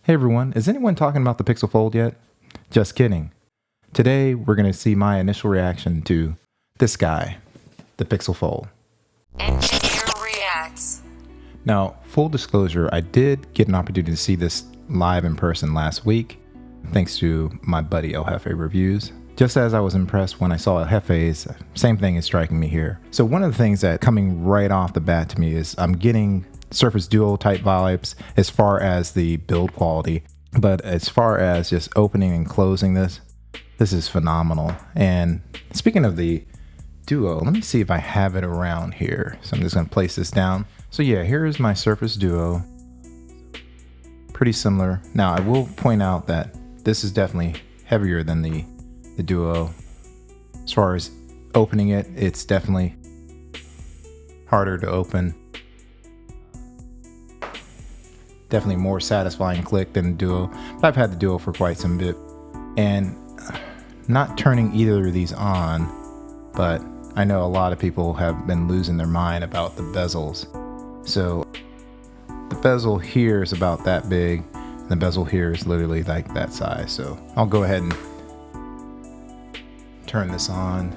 Hey everyone, is anyone talking about the Pixel Fold yet? Just kidding. Today we're going to see my initial reaction to this guy, the Pixel Fold. Engineer reacts. Now, full disclosure, I did get an opportunity to see this live in person last week, thanks to my buddy El Jefe Reviews. Just as I was impressed when I saw El Jefe's, same thing is striking me here. So one of the things that coming right off the bat to me is I'm getting Surface Duo type vibes as far as the build quality, but as far as just opening and closing this is phenomenal. And speaking of the Duo, let me see if I have it around here. So I'm just going to place this down. So yeah, here is my Surface Duo. Pretty similar. Now I will point out that this is definitely heavier than the Duo. As far as opening it, it's definitely harder to open. Definitely more satisfying click than the Duo. But I've had the Duo for quite some bit. And not turning either of these on, but I know a lot of people have been losing their mind about the bezels. So the bezel here is about that big. And the bezel here is literally like that size. So I'll go ahead and turn this on.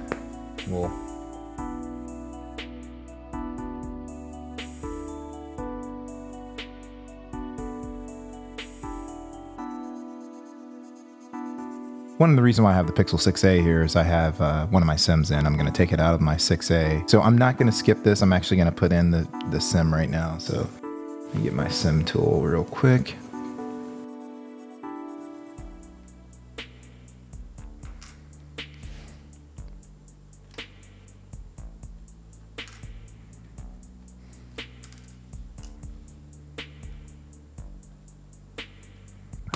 One of the reasons why I have the Pixel 6a here is I have one of my SIMs in. I'm going to take it out of my 6a. So I'm not going to skip this. I'm actually going to put in the SIM right now. So let me get my SIM tool real quick.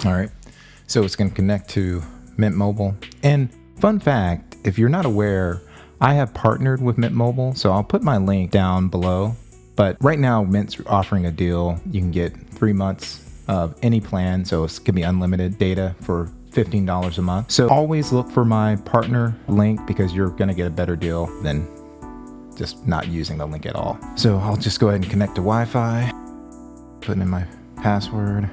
All right, so it's going to connect to Mint Mobile. And fun fact, if you're not aware, I have partnered with Mint Mobile, so I'll put my link down below. But right now, Mint's offering a deal. You can get 3 months of any plan, so it can be unlimited data for $15 a month. So always look for my partner link because you're going to get a better deal than just not using the link at all. So I'll just go ahead and connect to Wi-Fi, put in my password.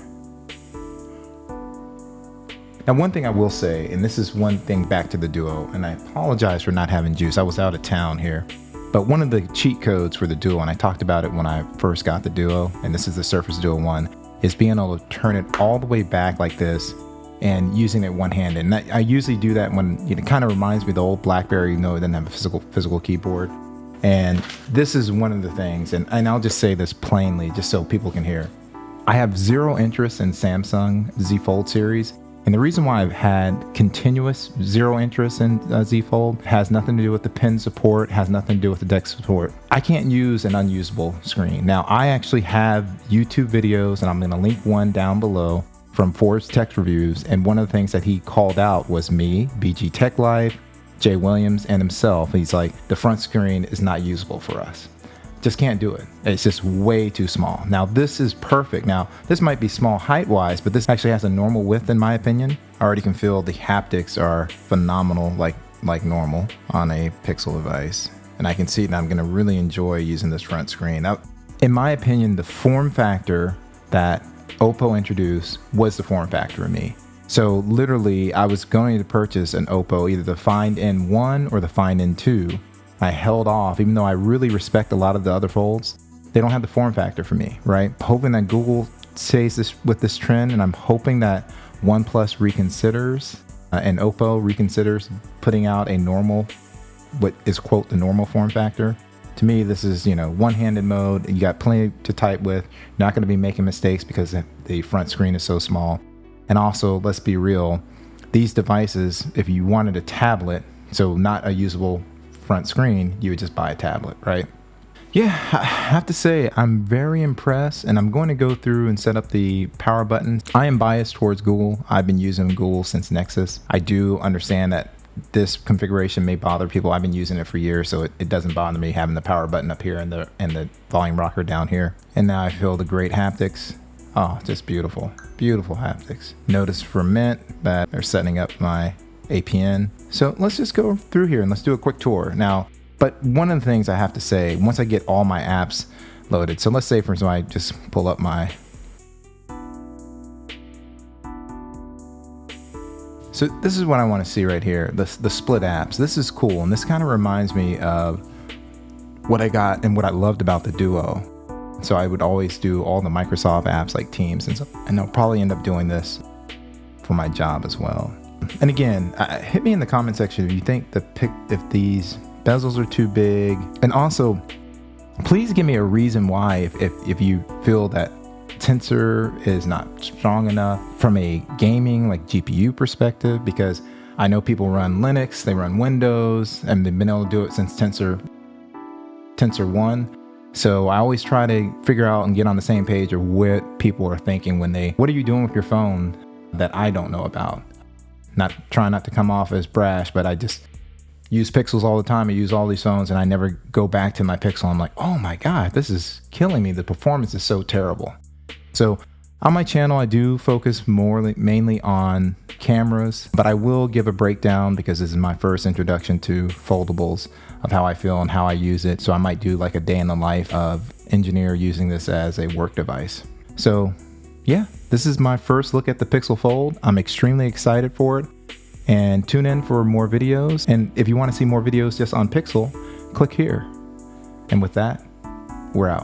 Now, one thing I will say, and this is one thing back to the Duo, and I apologize for not having juice. I was out of town here. But one of the cheat codes for the Duo, and I talked about it when I first got the Duo, and this is the Surface Duo 1, is being able to turn it all the way back like this and using it one-handed. And I usually do that when it kind of reminds me of the old BlackBerry, even though it didn't have a physical keyboard. And this is one of the things, and I'll just say this plainly, just so people can hear. I have zero interest in Samsung Z Fold series. And the reason why I've had continuous zero interest in Z Fold has nothing to do with the pen support, has nothing to do with the DeX support. I can't use an unusable screen. Now, I actually have YouTube videos, and I'm going to link one down below from Forbes Tech Reviews. And one of the things that he called out was me, BG Tech Life, Jay Williams, and himself. He's like, the front screen is not usable for us. Just can't do it. It's just way too small. Now this is perfect. Now this might be small height wise, but this actually has a normal width in my opinion. I already can feel the haptics are phenomenal, like normal on a Pixel device. And I can see that I'm gonna really enjoy using this front screen. Now, in my opinion, the form factor that Oppo introduced was the form factor of me. So literally I was going to purchase an Oppo, either the Find N1 or the Find N2. I held off, even though I really respect a lot of the other folds. They don't have the form factor for me, right? Hoping that Google stays with this trend, and I'm hoping that OnePlus reconsiders and Oppo reconsiders putting out a normal, what is quote the normal form factor. To me, this is one-handed mode. You got plenty to type with. You're not going to be making mistakes because the front screen is so small. And also, let's be real, these devices, if you wanted a tablet, so not a usable front screen, you would just buy a tablet, right? Yeah, I have to say I'm very impressed, and I'm going to go through and set up the power buttons. I am biased towards Google. I've been using Google since Nexus. I do understand that this configuration may bother people. I've been using it for years, so it doesn't bother me having the power button up here and the volume rocker down here. And now I feel the great haptics. Oh, just beautiful, beautiful haptics. Notice for Mint that they're setting up my APN. So let's just go through here and let's do a quick tour. Now, but one of the things I have to say, once I get all my apps loaded, so let's say for example, I just pull up my So this is what I want to see right here, the split apps. This is cool, and this kind of reminds me of what I got and what I loved about the Duo. So I would always do all the Microsoft apps like Teams and stuff, and I'll probably end up doing this for my job as well. And again, hit me in the comment section if you think if these bezels are too big, and also please give me a reason why if you feel that tensor is not strong enough from a gaming like GPU perspective, because I know people run Linux, they run Windows, and they've been able to do it since Tensor 1. So I always try to figure out and get on the same page of what people are thinking when what are you doing with your phone that I don't know about? Not trying not to come off as brash, but I just use Pixels all the time. I use all these phones and I never go back to my Pixel. I'm like, oh my God, this is killing me. The performance is so terrible. So on my channel, I do focus mainly on cameras, but I will give a breakdown because this is my first introduction to foldables, of how I feel and how I use it. So I might do like a day in the life of engineer using this as a work device. So yeah, this is my first look at the Pixel Fold. I'm extremely excited for it, and tune in for more videos. And if you want to see more videos just on Pixel, click here. And with that, we're out.